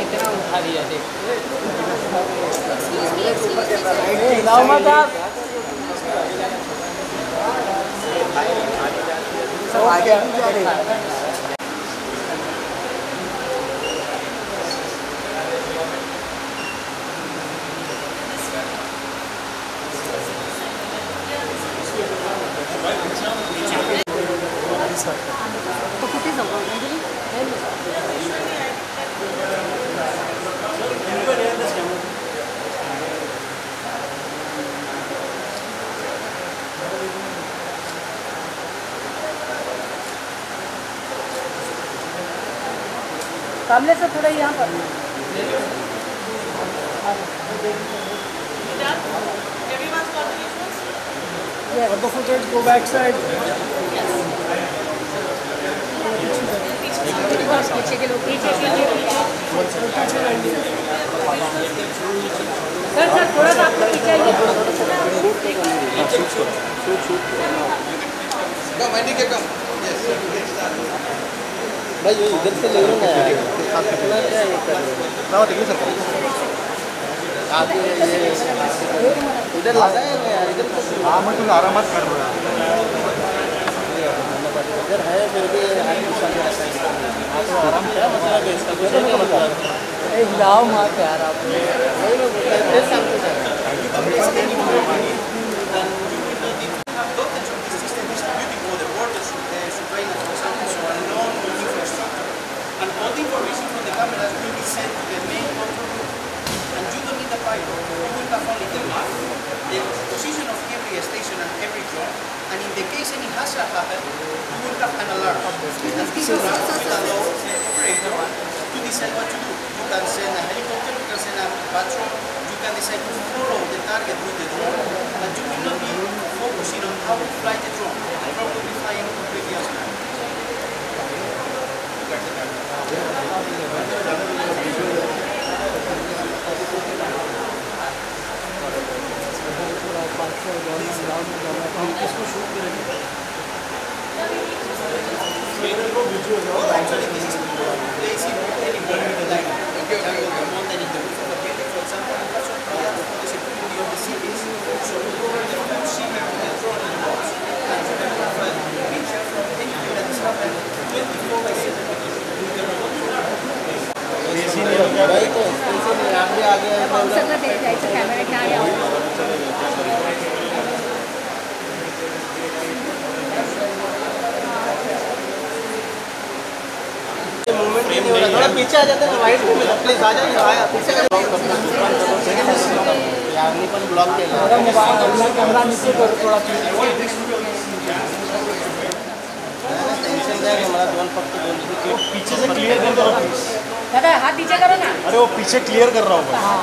इतना उठा दिया देख सब आगे जा रहे हैं। तो किती जवळ सामने से थोड़ा यहाँ पर For the footage, go back side. पीछे के लोग पीछे सर थोड़ा सा आपको पीछे आइए भाई ये इधर से ले लूँगा यार कितना क्या ये कर रहे हो देखिए सर आगे ये इधर लगा है यार इधर तो हाँ मैं तो आराम कर रहा हूँ इधर है फिर भी आराम क्या मतलब है इसका कुछ नहीं मतलब एक गाँव मार के आ रहा And all the information from the cameras will be sent to the main control room. And you don't need a pilot. You will have only the map, the position of every station and every drone. And in the case any hazard happens, you will have an alert. And this alert will allow the operator to decide what to do. You can send a helicopter, you can send a patrol, you can decide to follow the target with the drone, and you will not be focusing on how to fly the drone. The drone will be flying completely outside. इसको shoot करेंगे सगळं ते जायचं camera घ्या movement नहीं हो रहा थोड़ा पीछे आ जाते हैं वाइट प्लीज आ जाइए आया पीछे का यानी पण ब्लॉक केला कॅमेरा नीचे कर थोड़ा टेंशन जाएगा मला दोन फक्त दोन पीछे से क्लियर कर दो प्लीज दादा हाथ नीचे करो ना अरे वो पीछे क्लियर कर रहा हूँ हाँ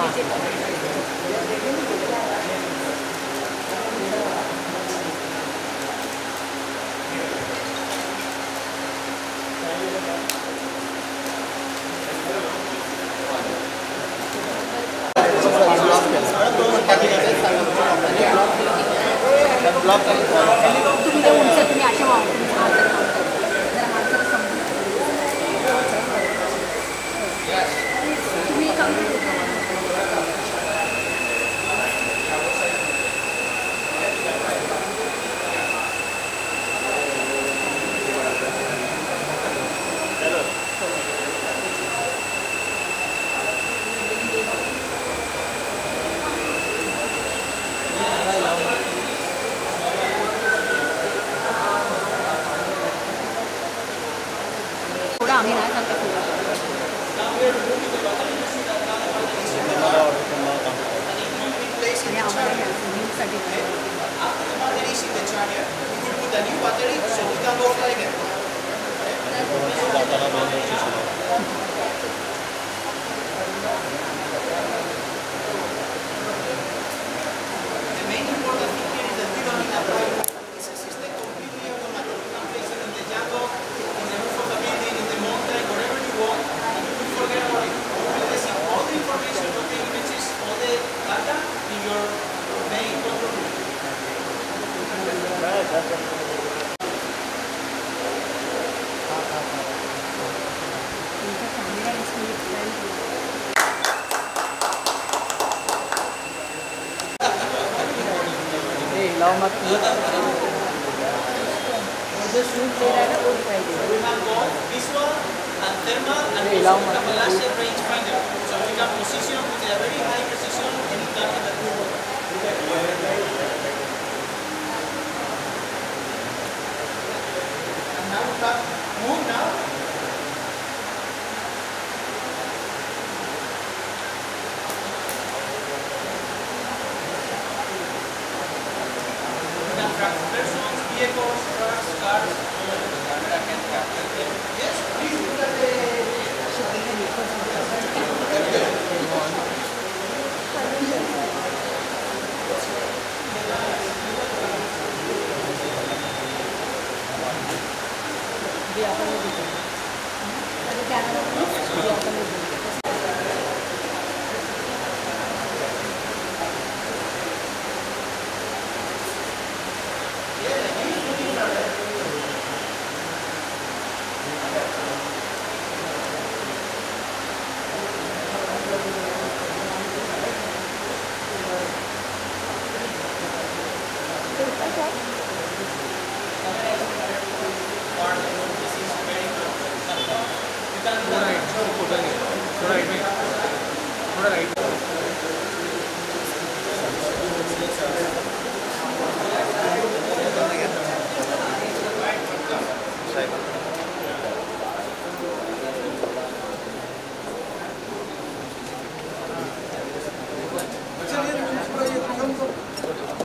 ब्लॉक तुम्ही ते उंच तुम्ही अशा वावरून जरा माणसाला समजून तुम्ही थोडा आम्ही नाही सांगतो आणि आम्हाला न्यूजसाठी Batteries in the charger. You will put a new battery so we can go fly again. The main important thing here is that we don't need a pilot. It's a system completely automatic. You can place it in the jungle, in the roof of the building, in the mountain, wherever you want, and you will forget about it. हिलाओ मत जो shoot ले रहा है ना वो दिखाई दे We have both visual and thermal, and Okay, also allow we me have a to- laser range finder. So we can position with a very high precision any target that we want. And now we have move now. We can track persons, vehicles, trucks, cars. The camera can capture them. Yes, please look at the.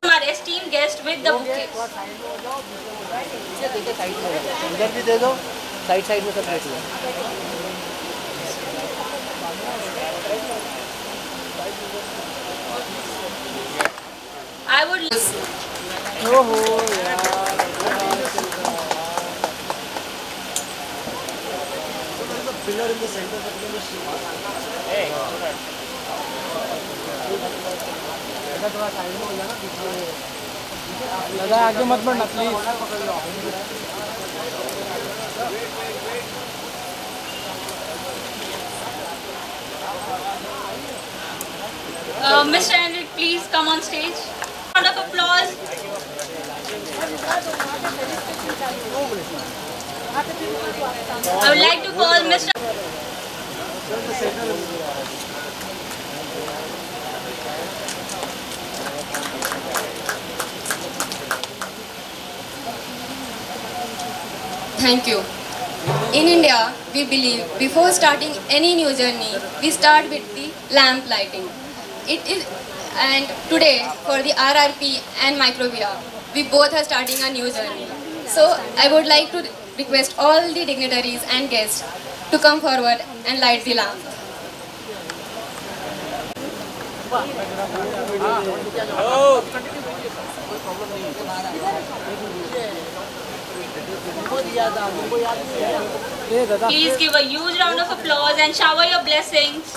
हमारे esteemed guest with the bouquet. देखिए side में इधर भी दे दो side side में सब देख लो I would. ओहो यार Pillar in the center that can थोड़ा साइड में हो जाना पीछे दादा आगे मत बढ़ना please Mr. Henrik, please come on stage. Round of applause. I would like to call Mr. Thank you. In India, we believe before starting any new journey, we start with the lamp lighting. And today for the RRP and Microvia, we both are starting a new journey. So I would like to request all the dignitaries and guests to come forward and light the lamp. Please give a huge round of applause and shower your blessings.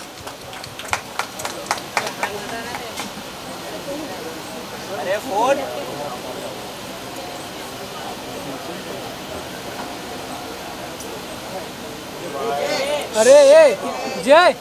अरे ए जय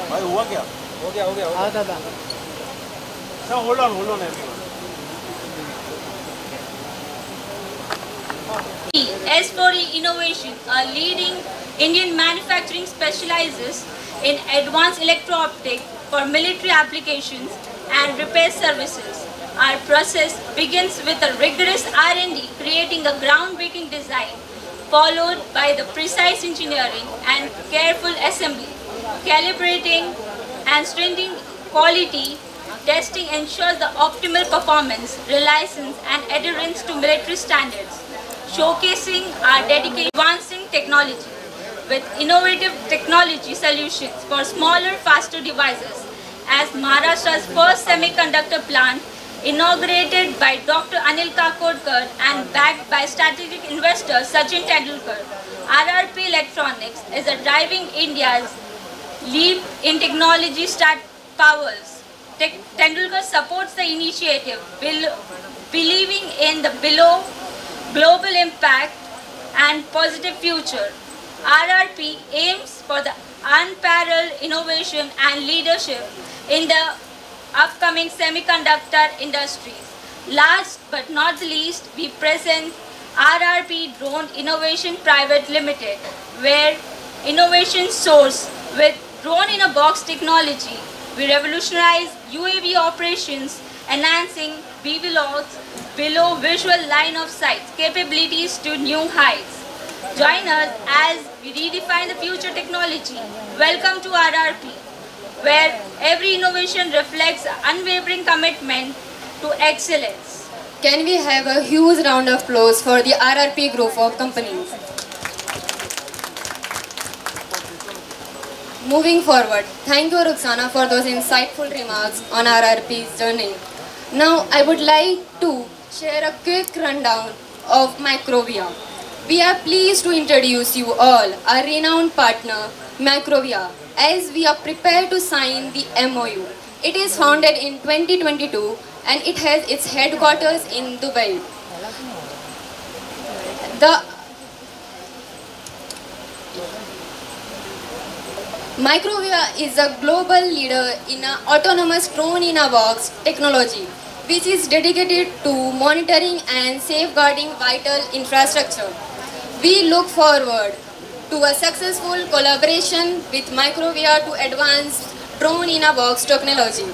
भाई हुआ क्या? हो गया हाँ दादा hold on everyone. S4E Innovation, a leading Indian manufacturing, specializes in advanced electro-optic for military applications and repair services. Our process begins with a rigorous R&D, creating a groundbreaking design, followed by the precise engineering and careful assembly. Calibrating and strengthening quality testing ensures the optimal performance, reliance, and adherence to military standards, showcasing our dedication to advancing technology with innovative technology solutions for smaller, faster devices. As Maharashtra's first semiconductor plant, inaugurated by Dr. Anil Kakodkar and backed by strategic investor Sachin Tendulkar, RRP Electronics is driving India's leap in technology powers. Tendulkar supports the initiative, believing in the global impact and positive future. RRP aims for the unparalleled innovation and leadership in the upcoming semiconductor industries. Last but not least, we present RRP Drone Innovation Private Limited, where innovation source with drone-in-a-box technology. We revolutionize UAV operations, enhancing BVLOS below visual line of sight capabilities to new heights. Join us as we redefine the future technology. Welcome to RRP, where every innovation reflects unwavering commitment to excellence. Can we have a huge round of applause for the RRP group of companies? Moving forward, thank you Ruxana for those insightful remarks on RRP's journey. Now I would like to share a quick rundown of Microvia. We are pleased to introduce you all our renowned partner Microvia, as we are prepared to sign the MOU. It is founded in 2022 and it has its headquarters in Dubai. Microvia is a global leader in autonomous drone-in-a-box technology, which is dedicated to monitoring and safeguarding vital infrastructure. We look forward to a successful collaboration with Microvia to advance drone-in-a-box technology.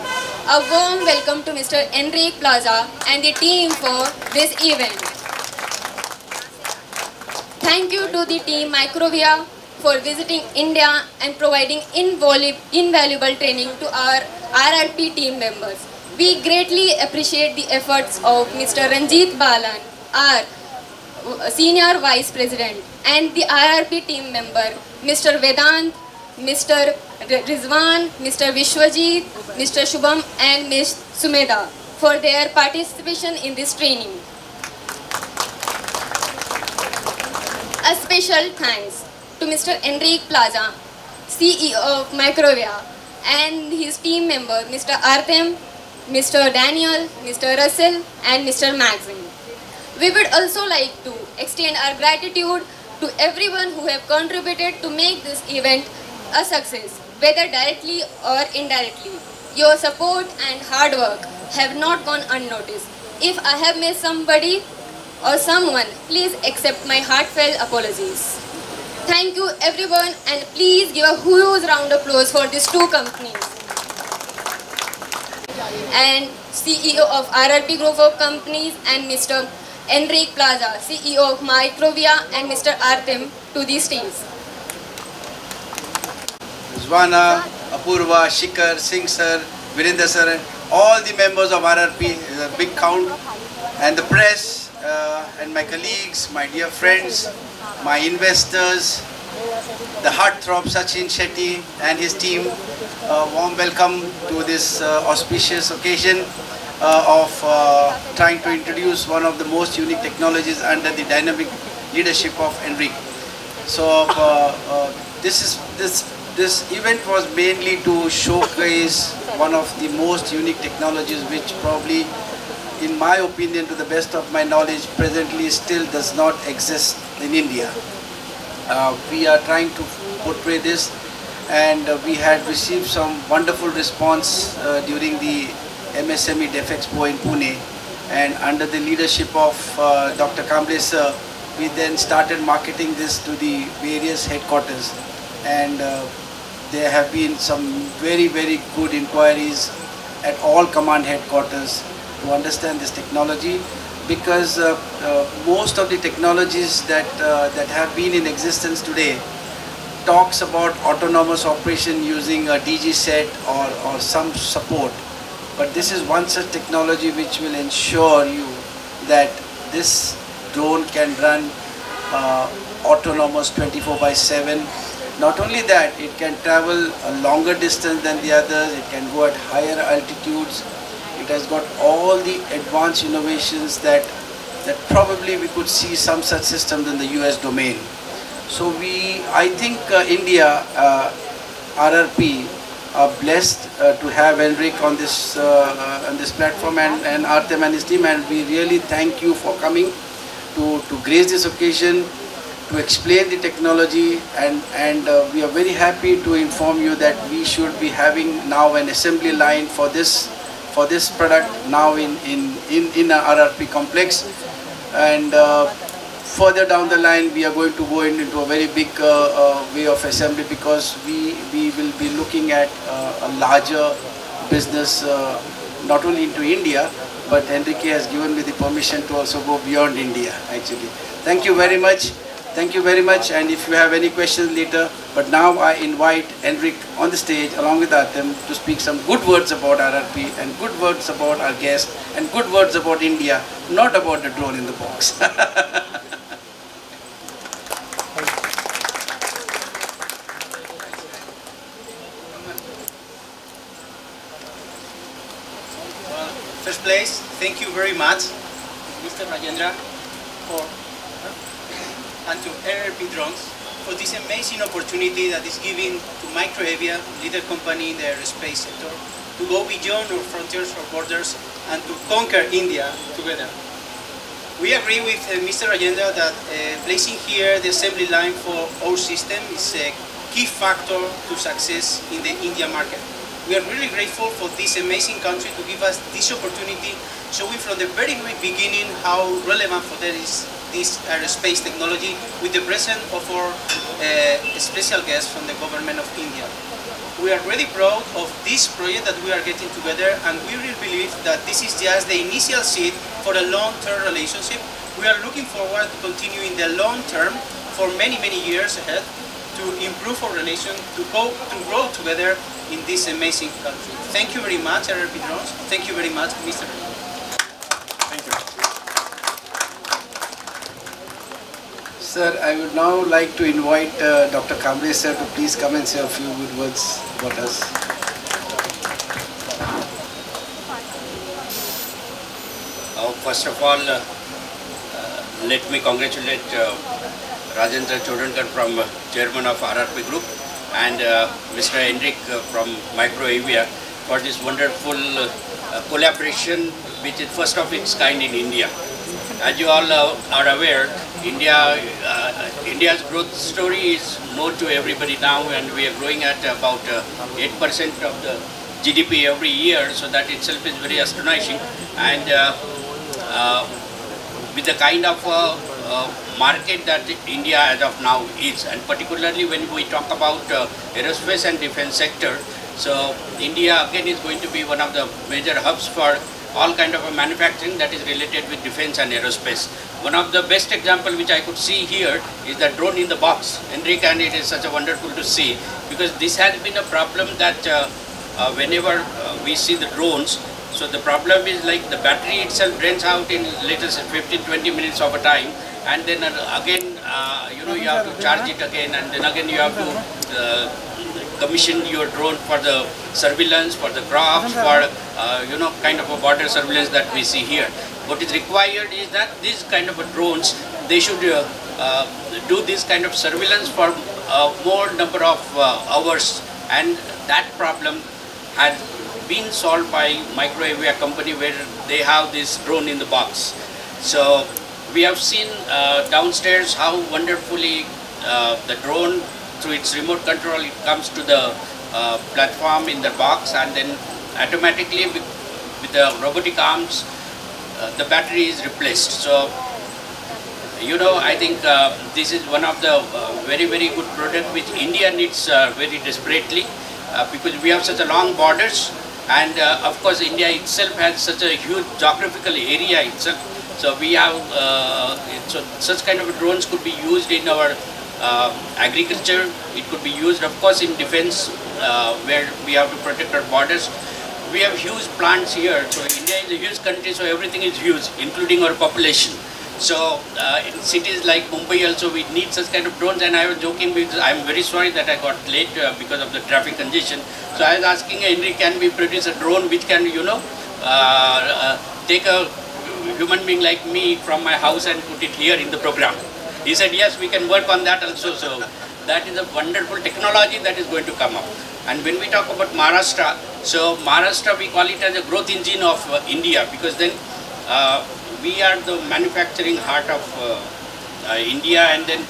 A warm welcome to Mr. Enrique Plaza and the team for this event. Thank you to the team Microvia for visiting India and providing invaluable training to our RRP team members. We greatly appreciate the efforts of Mr. Ranjit Balan, our Senior Vice President, and the RRP team member, Mr. Vedant, Mr. Rizwan, Mr. Vishwajit, Mr. Shubham, and Ms. Sumeda for their participation in this training. A special thanks to Mr. Enrique Plaza, CEO of Microvia, and his team member, Mr. Artem, Mr. Daniel, Mr. Russell, and Mr. Maxine. We would also like to extend our gratitude to everyone who have contributed to make this event a success, whether directly or indirectly. Your support and hard work have not gone unnoticed. If I have missed somebody or someone, please accept my heartfelt apologies. Thank you everyone, and please give a huge round of applause for these two companies. And CEO of RRP Group of Companies and Mr. Enrique Plaza, CEO of Microvia, and Mr. Artem to these teams. Zwana, Apurva, Shikhar, Singh sir, Virendra sir, and all the members of RRP, a big count, and the press, and my colleagues, my dear friends, my investors, the heartthrob Sachin Shetty and his team. Warm welcome to this auspicious occasion of trying to introduce one of the most unique technologies under the dynamic leadership of Enrique. So this event was mainly to showcase one of the most unique technologies, which probably, in my opinion, to the best of my knowledge, presently still does not exist in India. We are trying to portray this, and we had received some wonderful response during the MSME DefExpo in Pune, and under the leadership of Dr. Kamble sir, we then started marketing this to the various headquarters, and there have been some very, very good inquiries at all command headquarters to understand this technology, because most of the technologies that have been in existence today talks about autonomous operation using a DG set or some support. But this is one such technology which will ensure you that this drone can run autonomous 24/7. Not only that, it can travel a longer distance than the others, it can go at higher altitudes. It has got all the advanced innovations that probably we could see some such systems in the US domain. So I think India, RRP, are blessed to have Henrik on this platform, and Artem and his team, and we really thank you for coming to grace this occasion, to explain the technology, and we are very happy to inform you that we should be having now an assembly line for this product now in our RRP complex, and further down the line we are going to go into a very big way of assembly, because we will be looking at a larger business, not only into India, but Enrique has given me the permission to also go beyond India actually. Thank you very much. Thank you very much, and if you have any questions later, but now I invite Henrik on the stage along with Artem to speak some good words about RRP and good words about our guest and good words about India, not about the drone in the box. First place, thank you very much, Mr. Rajendra, and to RRP Drones for this amazing opportunity that is given to MicroAvia, leader company in the aerospace sector, to go beyond our frontiers or borders and to conquer India together. We agree with Mr. Rajendra that placing here the assembly line for our system is a key factor to success in the India market. We are really grateful for this amazing country to give us this opportunity, showing from the very beginning how relevant for them is this aerospace technology, with the presence of our special guest from the government of India. We are really proud of this project that we are getting together, and we really believe that this is just the initial seed for a long-term relationship. We are looking forward to continue in the long term for many, many years ahead to improve our relation, to grow together in this amazing country. Thank you very much, RRP Drones. Thank you very much, Mr. Thank you. Sir, I would now like to invite Dr. Kamble sir to please come and say a few good words about us. First of all, let me congratulate Rajendra Chodankar from Chairman of RRP Group and Mr. Henrik from MicroAvia for this wonderful collaboration, which is first of its kind in India. As you all are aware, India's growth story is known to everybody now, and we are growing at about 8% of the GDP every year, so that itself is very astonishing. And with the kind of market that India as of now is, and particularly when we talk about aerospace and defense sector, so India again is going to be one of the major hubs for all kind of a manufacturing that is related with defense and aerospace. One of the best example which I could see here is the drone in the box. Henrik, and it is such a wonderful to see, because this has been a problem that whenever we see the drones, so the problem is like the battery itself drains out in latest 15-20 minutes of a time, and then again you have to charge it again, and then again you have to commission your drone for the surveillance, for the crops, for kind of a border surveillance that we see here. What is required is that these kind of drones, they should do this kind of surveillance for more number of hours, and that problem had been solved by MicroAvia company, where they have this drone in the box. So we have seen downstairs how wonderfully the drone, through its remote control, it comes to the platform in the box, and then automatically with the robotic arms the battery is replaced. So you know, I think this is one of the very, very good product which India needs very desperately because we have such a long borders, and of course India itself has such a huge geographical area itself. So we have so such kind of drones could be used in our agriculture. It could be used, of course, in defense where we have to protect our borders. We have huge plants here. So India is a huge country, so everything is huge, including our population. So in cities like Mumbai also we need such kind of drones, and I was joking because I am very sorry that I got late because of the traffic congestion. So I was asking Henry, can we produce a drone which can, you know, take a human being like me from my house and put it here in the program? He said, yes, we can work on that also. So that is a wonderful technology that is going to come up. And when we talk about Maharashtra, so Maharashtra we call it as a growth engine of India, because then we are the manufacturing heart of India, and then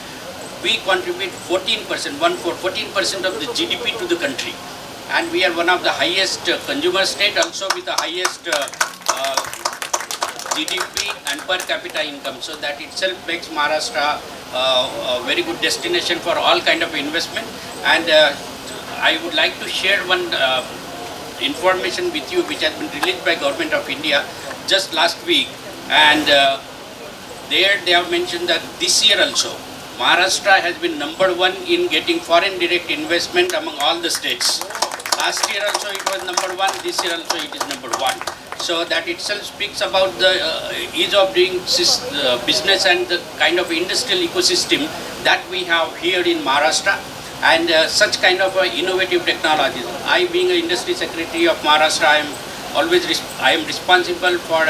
we contribute 14%, 14% of the GDP to the country. And we are one of the highest consumer state, also with the highest GDP and per capita income. So that itself makes Maharashtra a very good destination for all kind of investment. And I would like to share one information with you which has been released by Government of India just last week. And there they have mentioned that this year also Maharashtra has been #1 in getting foreign direct investment among all the states. Last year also it was #1, this year also it is #1. So that itself speaks about the ease of doing business and the kind of industrial ecosystem that we have here in Maharashtra, and such kind of innovative technologies. I, being an industry secretary of Maharashtra, I am responsible for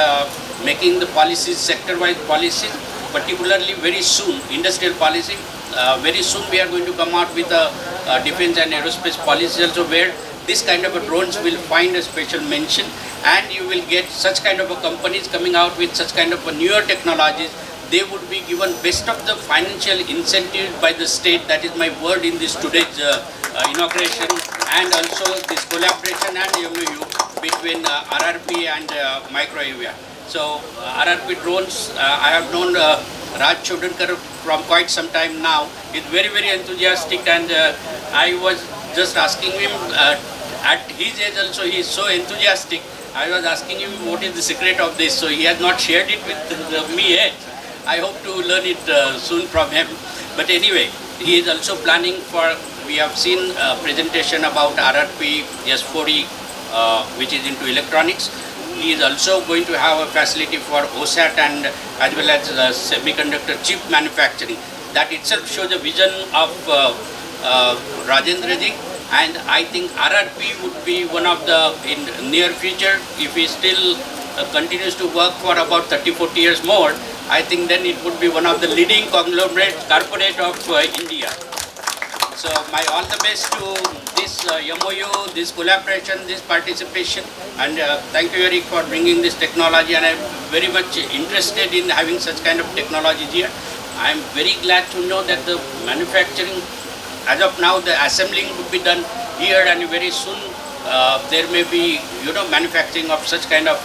making the policies, sector-wise policies, particularly very soon, industrial policy. Very soon we are going to come out with a defense and aerospace policy also, where this kind of drones will find a special mention, and you will get such kind of companies coming out with such kind of newer technologies. They would be given best of the financial incentives by the state. That is my word in this today's inauguration, and also this collaboration and MOU between RRP and Micro-Avia. So RRP drones, I have known Raj Chodurkar from quite some time now. He's very, very enthusiastic, and I was just asking him, at his age also he is so enthusiastic. I was asking him what is the secret of this, so he has not shared it with me yet. I hope to learn it soon from him. But anyway, he is also planning for, we have seen a presentation about RRP S4E, which is into electronics. He is also going to have a facility for OSAT and as well as semiconductor chip manufacturing. That itself shows a vision of Rajendra ji, and I think RRP would be one of the, in near future, if he still continues to work for about 30-40 years more, I think then it would be one of the leading conglomerate corporate of India. So my all the best to this MOU, this collaboration, this participation, and thank you Eric for bringing this technology, and I am very much interested in having such kind of technology here. I am very glad to know that the manufacturing, as of now the assembling would be done here, and very soon there may be, you know, manufacturing of such kind of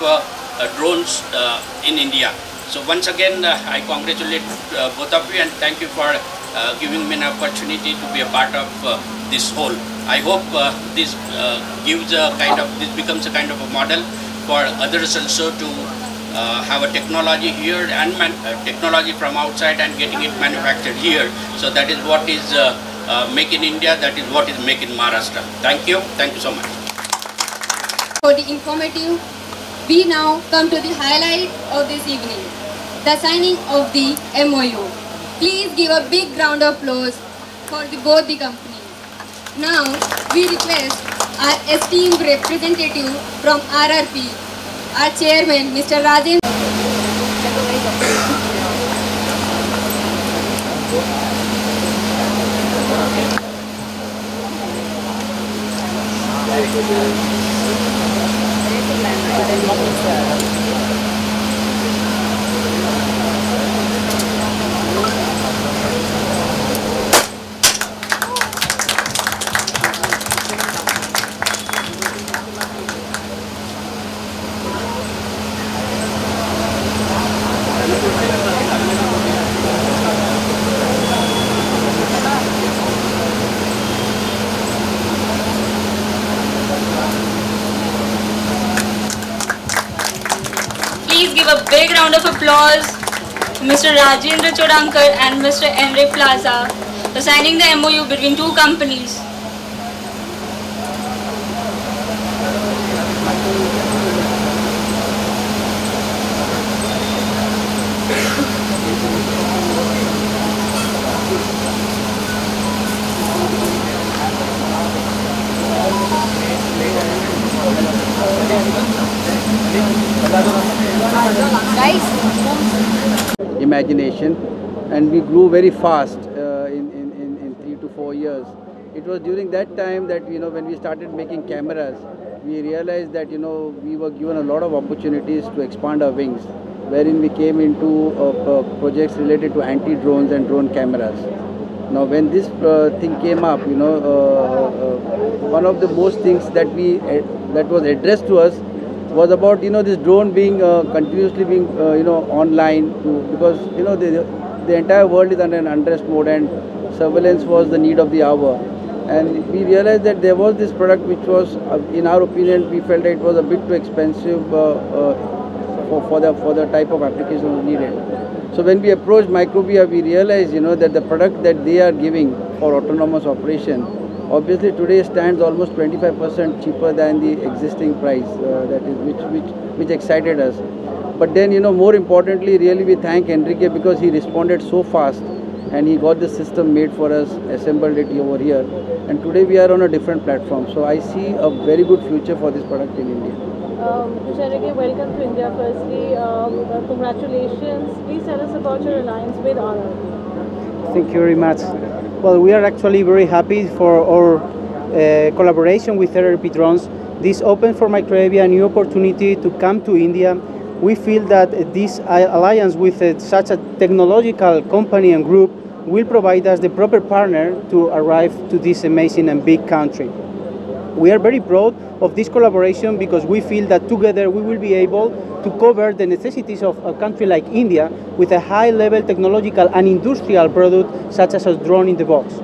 drones in India. So once again I congratulate both of you, and thank you for giving me an opportunity to be a part of this whole. I hope this gives a kind of, this becomes a kind of a model for others also to have a technology here and technology from outside and getting it manufactured here. So that is what is make in India, that is what is make in Maharashtra. Thank you so much. For the informative, we now come to the highlight of this evening, the signing of the MOU. Please give a big round of applause for both the companies. Now, we request our esteemed representative from RRP, our chairman, Mr. Rajendra. a big round of applause to Mr. Rajendra Chodankar and Mr. Enrique Plaza for signing the MOU between two companies. Imagination, and we grew very fast in 3 to 4 years. It was during that time that when we started making cameras, we realized that we were given a lot of opportunities to expand our wings, wherein we came into projects related to anti-drones and drone cameras. Now when this thing came up, one of the most things that was addressed to us was about this drone being continuously being online because the entire world is under an unrest mode, and surveillance was the need of the hour. And we realized that there was this product which was, in our opinion, we felt that it was a bit too expensive for the type of application needed. So when we approached Microvia, we realized that the product that they are giving for autonomous operation, obviously today stands almost 25% cheaper than the existing price, that is which excited us. But then more importantly, really we thank Enrique because he responded so fast and he got the system made for us, assembled it over here, and today we are on a different platform. So I see a very good future for this product in India. Mr. Enrique, welcome to India. Firstly, congratulations. Please tell us about your alliance with RRP. Thank you very much. Well, we are actually very happy for our collaboration with RRP Drones. This opens for Microvia a new opportunity to come to India. We feel that this alliance with such a technological company and group will provide us the proper partner to arrive to this amazing and big country. We are very proud of this collaboration because we feel that together we will be able to cover the necessities of a country like India with a high-level technological and industrial product such as a drone in the box.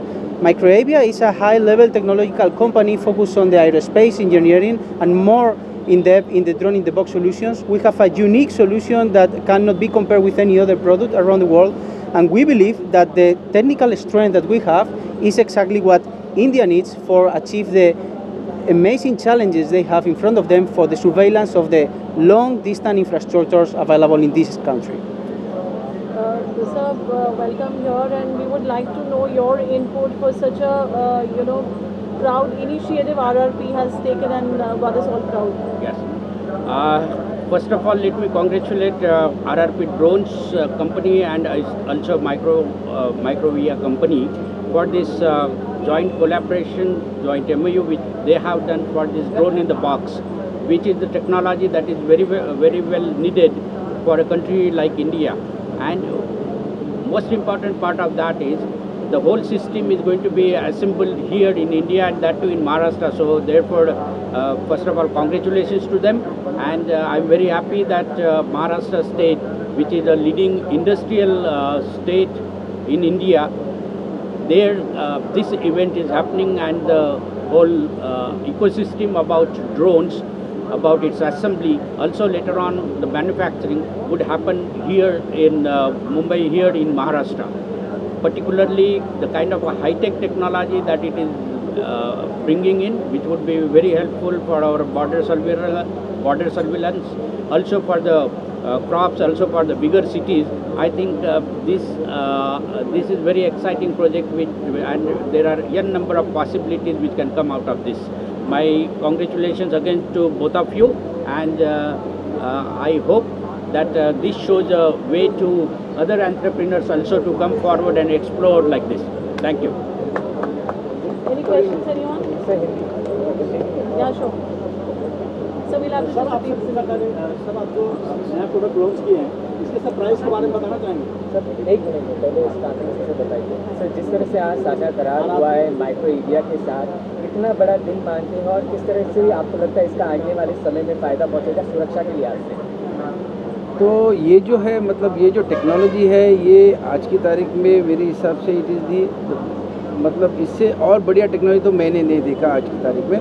Microvia is a high-level technological company focused on the aerospace engineering and more in depth in the drone in the box solutions. We have a unique solution that cannot be compared with any other product around the world, and we believe that the technical strength that we have is exactly what India needs for achieve the amazing challenges they have in front of them for the surveillance of the long-distance infrastructures available in this country. Sir, welcome here, and we would like to know your input for such a proud initiative RRP has taken and got us all proud. Yes. First of all, let me congratulate RRP Drones company and also Microvia company for this joint collaboration, joint MOU which they have done for this drone in the box, which is the technology that is very well needed for a country like India. And most important part of that is the whole system is going to be assembled here in India, and that too in Maharashtra. So therefore, first of all, congratulations to them, and I'm very happy that Maharashtra state, which is a leading industrial state in India, there this event is happening, and the whole ecosystem about drones, about its assembly, also later on the manufacturing would happen here in Mumbai, here in Maharashtra. Particularly the kind of a high-tech technology that it is bringing in, which would be very helpful for our border surveillance, also for the crops, also for the bigger cities. I think this is very exciting project, and there are a number of possibilities which can come out of this. My congratulations again to both of you, and I hope that this shows a way to other entrepreneurs also to come forward and explore like this. Thank you. Any questions, anyone? Yeah, sure. So we'll have to just repeat. Sir, आप जो नया product launch किए हैं, इसके सब price के बारे में बताना चाहेंगे? सर, एक मिनट में पहले स्टार्टिंग से बताइए सर, जिस तरह से आज साझा करार हुआ है माइक्रोविया के साथ, कितना बड़ा दिन मानते हैं और किस तरह से आपको लगता है इसका आने वाले समय में फ़ायदा पहुँचेगा सुरक्षा के लिहाज से? तो ये जो है, मतलब ये जो टेक्नोलॉजी है, ये आज की तारीख में मेरे हिसाब से इट इज़ दी, मतलब इससे और बढ़िया टेक्नोलॉजी तो मैंने नहीं देखा आज की तारीख में।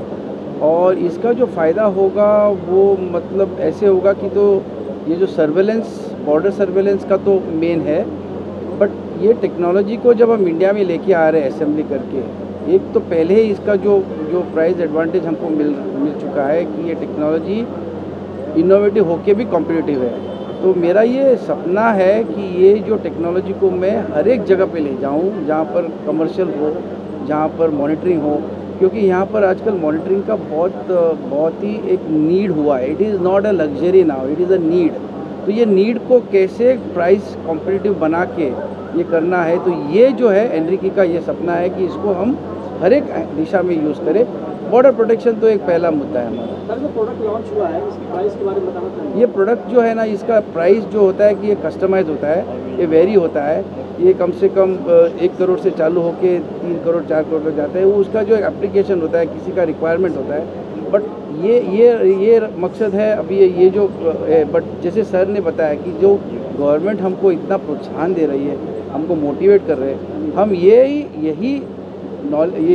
और इसका जो फ़ायदा होगा वो मतलब ऐसे होगा कि तो ये जो सर्वेलेंस, बॉर्डर सर्वेलेंस का तो मेन है, बट ये टेक्नोलॉजी को जब हम इंडिया में लेके आ रहे हैं असेंबली करके, एक तो पहले ही इसका जो प्राइस एडवांटेज हमको मिल चुका है कि ये टेक्नोलॉजी इनोवेटिव होके भी कॉम्पिटिटिव है। तो मेरा ये सपना है कि ये जो टेक्नोलॉजी को मैं हर एक जगह पे ले जाऊँ जहाँ पर कमर्शियल हो, जहाँ पर मॉनिटरिंग हो, क्योंकि यहाँ पर आजकल मॉनिटरिंग का बहुत ही एक नीड हुआ है। It is not a luxury now, it is a need. तो ये नीड को कैसे प्राइस कॉम्पिटिटिव बना के ये करना है, तो ये जो है एनरिकी का ये सपना है कि इसको हम हर एक दिशा में यूज़ करें। बॉर्डर प्रोटेक्शन तो एक पहला मुद्दा है हमारा। सर, जो प्रोडक्ट लॉन्च हुआ है इसकी प्राइस के बारे में बताना चाहिए। ये प्रोडक्ट जो है ना, इसका प्राइस जो होता है कि ये कस्टमाइज होता है, ये वेरी होता है। ये कम से कम 1 करोड़ से चालू होके 3 करोड़ 4 करोड़ तक जाता है। वो उसका जो एप्लीकेशन होता है, किसी का रिक्वायरमेंट होता है। बट ये मकसद है अभी ये जो बट जैसे सर ने बताया कि जो गवर्नमेंट हमको इतना प्रोत्साहन दे रही है, हमको मोटिवेट कर रहे हैं, हम ये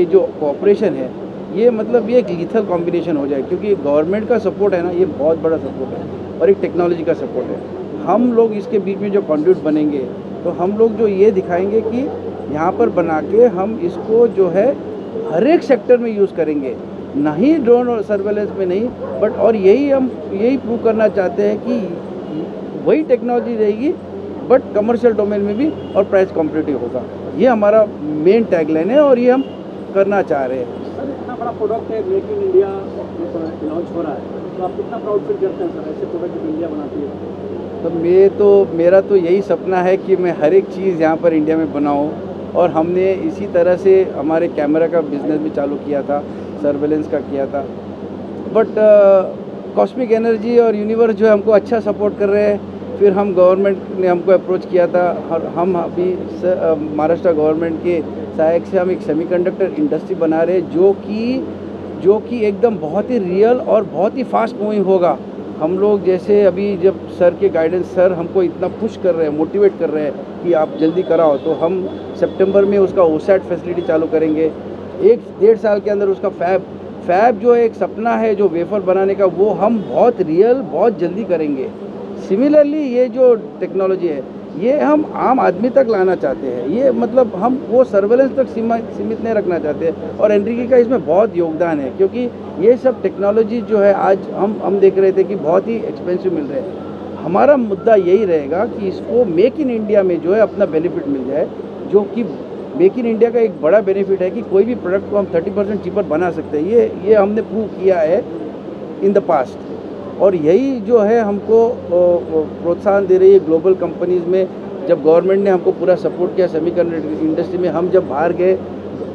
जो कोऑपरेशन है, ये मतलब ये एक लीथल कॉम्बिनेशन हो जाए, क्योंकि गवर्नमेंट का सपोर्ट है ना, ये बहुत बड़ा सपोर्ट है और एक टेक्नोलॉजी का सपोर्ट है। हम लोग इसके बीच में जो कंड्यूट बनेंगे, तो हम लोग जो ये दिखाएंगे कि यहाँ पर बना के हम इसको जो है हर एक सेक्टर में यूज़ करेंगे, नहीं ड्रोन और सर्वेलेंस में नहीं, बट और यही प्रूव करना चाहते हैं कि वही टेक्नोलॉजी रहेगी बट कमर्शियल डोमेन में भी और प्राइस कॉम्पिटिटिव होगा। ये हमारा मेन टैगलाइन है और ये हम करना चाह रहे हैं। सर, इतना बड़ा प्रोडक्ट है, मेक इन इंडिया लॉन्च हो रहा है, तो आप कितना प्राउड फील करते हैं सर, ऐसे प्रोडक्ट इंडिया बनाती है? तो मेरा तो यही सपना है कि मैं हर एक चीज़ यहाँ पर इंडिया में बनाऊँ, और हमने इसी तरह से हमारे कैमरा का बिज़नेस भी चालू किया था, सर्वेलेंस का किया था। बट कॉस्मिक एनर्जी और यूनिवर्स जो है हमको अच्छा सपोर्ट कर रहे हैं। फिर हम गवर्नमेंट ने हमको अप्रोच किया था, और हम अभी महाराष्ट्र गवर्नमेंट के सहायक से हम एक सेमीकंडक्टर इंडस्ट्री बना रहे हैं जो कि एकदम बहुत ही रियल और बहुत ही फास्ट मूविंग होगा। हम लोग जैसे अभी जब सर के गाइडेंस, सर हमको इतना पुश कर रहे हैं, मोटिवेट कर रहे हैं कि आप जल्दी कराओ, तो हम सितंबर में उसका ओसैट फैसिलिटी चालू करेंगे। 1-1.5 साल के अंदर उसका फैब जो एक सपना है जो वेफर बनाने का, वो हम बहुत रियल बहुत जल्दी करेंगे। सिमिलरली ये जो टेक्नोलॉजी है, ये हम आम आदमी तक लाना चाहते हैं। ये मतलब हम वो सर्वेलेंस तक सीमित नहीं रखना चाहते हैं, और एनरिकी का इसमें बहुत योगदान है, क्योंकि ये सब टेक्नोलॉजी जो है आज हम देख रहे थे कि बहुत ही एक्सपेंसिव मिल रहे हैं। हमारा मुद्दा यही रहेगा कि इसको मेक इन इंडिया में जो है अपना बेनिफिट मिल जाए, जो कि मेक इन इंडिया का एक बड़ा बेनिफिट है कि कोई भी प्रोडक्ट को हम 30% चीपर बना सकते हैं। ये हमने प्रूव किया है इन द पास्ट, और यही जो है हमको प्रोत्साहन दे रही है ग्लोबल कंपनीज़ में। जब गवर्नमेंट ने हमको पूरा सपोर्ट किया सेमीकंडक्टर इंडस्ट्री में, हम जब बाहर गए,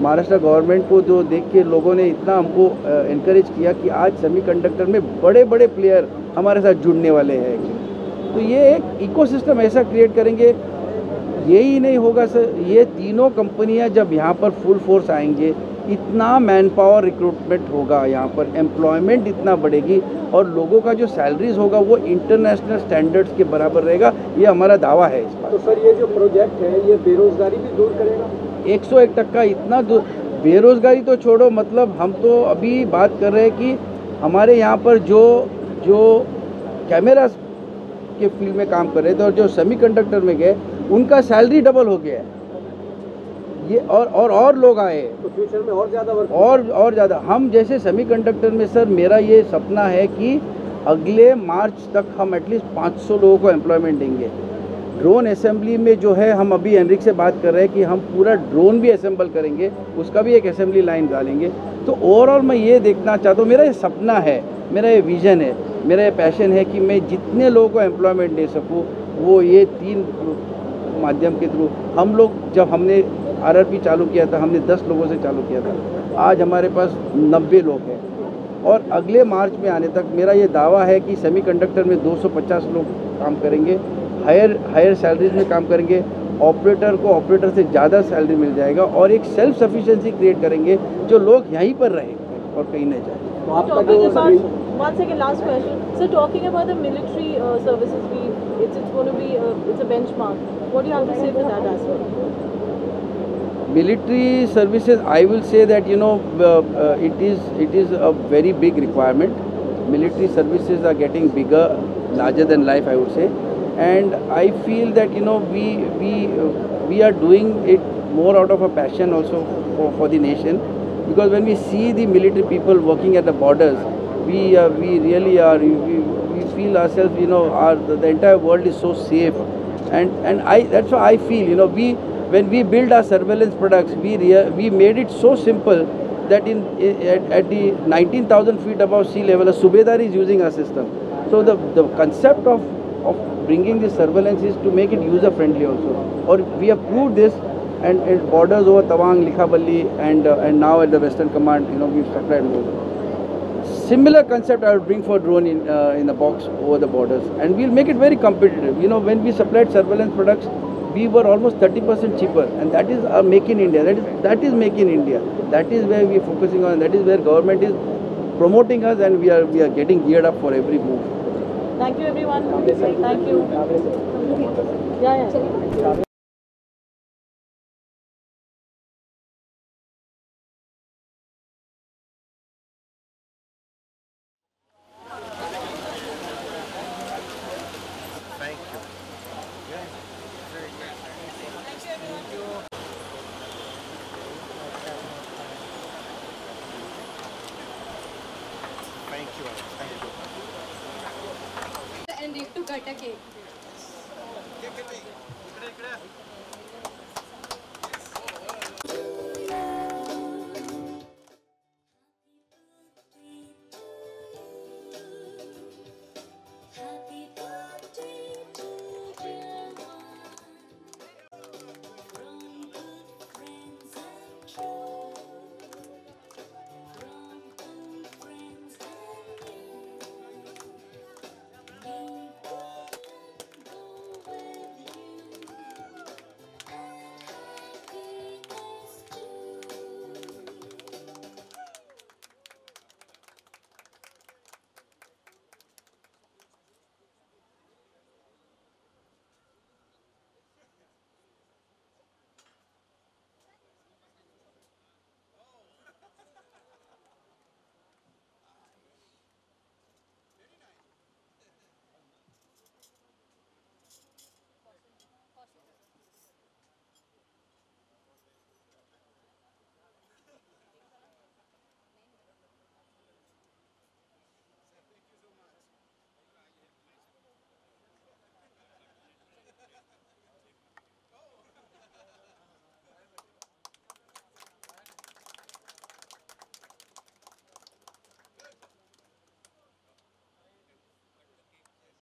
महाराष्ट्र गवर्नमेंट को जो देख के लोगों ने इतना हमको इनकरेज किया कि आज सेमीकंडक्टर में बड़े बड़े प्लेयर हमारे साथ जुड़ने वाले हैं। तो ये एक इकोसिस्टम ऐसा क्रिएट करेंगे। यही नहीं होगा सर, ये तीनों कंपनियां जब यहाँ पर फुल फोर्स आएंगे, इतना मैन पावर रिक्रूटमेंट होगा, यहाँ पर एम्प्लॉयमेंट इतना बढ़ेगी, और लोगों का जो सैलरीज होगा वो इंटरनेशनल स्टैंडर्ड्स के बराबर रहेगा। ये हमारा दावा है इस बार। तो सर, ये जो प्रोजेक्ट है ये बेरोजगारी भी दूर करेगा? 101% इतना बेरोजगारी तो छोड़ो, मतलब हम तो अभी बात कर रहे हैं कि हमारे यहाँ पर जो कैमरा के फील्ड में काम कर रहे थे और जो सेमीकंडक्टर में गए, उनका सैलरी डबल हो गया है। ये और लोग आए, तो फ्यूचर में और ज़्यादा वर्क और ज़्यादा। हम जैसे सेमीकंडक्टर में सर, मेरा ये सपना है कि अगले मार्च तक हम एटलीस्ट 500 लोगों को एम्प्लॉयमेंट देंगे। ड्रोन असेंबली में जो है, हम अभी एनरिक से बात कर रहे हैं कि हम पूरा ड्रोन भी असेंबल करेंगे, उसका भी एक असेंबली लाइन डालेंगे। तो ओवरऑल मैं ये देखना चाहता हूँ, मेरा ये सपना है, मेरा ये विज़न है, मेरा ये पैशन है कि मैं जितने लोगों को एम्प्लॉयमेंट दे सकूँ, वो ये 3 माध्यम के थ्रू। हम लोग जब हमने RRP चालू किया था, हमने 10 लोगों से चालू किया था, आज हमारे पास 90 लोग हैं, और अगले मार्च में आने तक मेरा ये दावा है कि सेमीकंडक्टर में 250 लोग काम करेंगे, हायर सैलरीज में काम करेंगे, ऑपरेटर को ऑपरेटर से ज़्यादा सैलरी मिल जाएगा, और एक सेल्फ सफिशिएंसी क्रिएट करेंगे जो लोग यहीं पर रहेंगे और कहीं नहीं जाएंगे। One second, last question. So talking about the military services, it's going to be it's a benchmark. What do you have to say for that aspect? Military services, I will say that it is a very big requirement. Military services are getting bigger larger than life, I would say. And I feel that we are doing it more out of a passion also for the nation, because when we see the military people working at the borders, we really are, we feel ourselves, the entire world is so safe, and that's why I feel, when we build our surveillance products, we made it so simple that at the 19,000 feet above sea level, a Subedar is using our system. So the concept of bringing this surveillance is to make it user friendly also. Or we have proved this, and it borders over Tawang, Likhaballi, and now at the Western Command, we've supplied more. Similar concept I will bring for drone in the box over the borders, and we'll make it very competitive. When we supplied surveillance products, we were almost 30% cheaper, and that is our Make in India. That is Make in India. That is where we are focusing on. That is where government is promoting us, and we are getting geared up for every move. Thank you, everyone. Thank you. Yeah. Thank you. Thank you. Thank you. And need to cut a cake. Ikde.